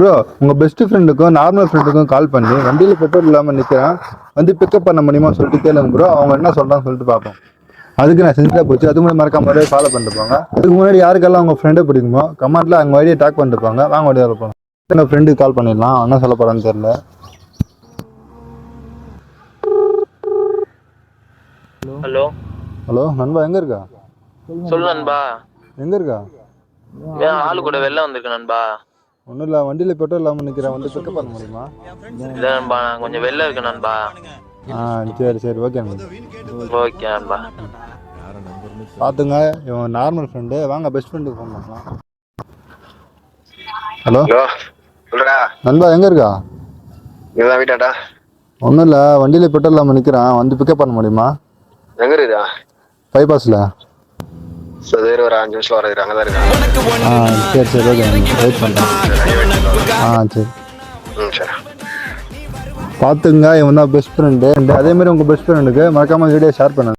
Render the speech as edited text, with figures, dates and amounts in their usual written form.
Bro உங்கள் best ஃப்ரெண்டுக்கும் normal ஃப்ரெண்டுக்கும் கால் பண்ணி வண்டியில் பெட்ரோல் இல்லாமல் நிற்கிறேன் வந்து பிக்கப் பண்ண முடியுமா சொல்லிட்டு கேளுங்க ப்ரோ. அவங்க என்ன சொல்கிறான்னு சொல்லிட்டு பார்ப்போம். அதுக்கு நான் செஞ்சுட்டா போச்சு. அதுக்கு முன்னாடி மறக்காம ஃபாலோ பண்ணிட்டு போங்க. அதுக்கு முன்னாடி யாருக்கெல்லாம் உங்கள் ஃப்ரெண்டை பிடிக்குமோ கமெண்ட்டில் அவங்க வழியை டாக் பண்ணிட்டு போங்க. வாங்க வழியாக போகலாம். என்ன ஃப்ரெண்டுக்கு கால் பண்ணிடலாம். என்ன சொல்ல போகிறான்னு தெரியல. ஹலோ ஹலோ நண்பா, எங்கே இருக்கா? சொல்லு நண்பா. எங்கே இருக்கா? ஆளு கூட வெளில வந்திருக்கேன் நண்பா. ஒன்றும் இல்லை, வண்டியில் பெட்ரோல் இல்லாமல் நிற்கிறேன். வந்து பிக்கப் பண்ண முடியுமா? இல்லை நண்பா, நான் கொஞ்சம் வெளில இருக்கேன் நண்பா. சரி சரி, ஓகே ஓகே நண்பா. பார்த்துங்க, இவன் நார்மல் ஃப்ரெண்டு. வாங்க பெஸ்ட் ஃப்ரெண்டுக்கு ஃபோன் பண்ணலாம். ஹலோ சொல்றா நண்பா, எங்கே இருக்கா? இதுதான் வீட்டாடா. ஒன்றும் இல்லை, வண்டியில் பெட்ரோல் இல்லாமல் நிற்கிறேன். வந்து பிக்கப் பண்ண முடியுமா? எங்க இருக்குதா? பைபாஸில். சரி, ஒரு 5 நிமிஷம் வர அங்கே தான் இருக்கேன். சரி சரி, ஓகே, வெயிட் பண்ணுறேன். சரி. சரி. பார்த்துங்க, இவன் தான் பெஸ்ட் ஃப்ரெண்டு. அதேமாதிரி உங்கள் பெஸ்ட் ஃப்ரெண்டுக்கு மறக்காமல் வீடியோ ஷேர் பண்ணுங்க.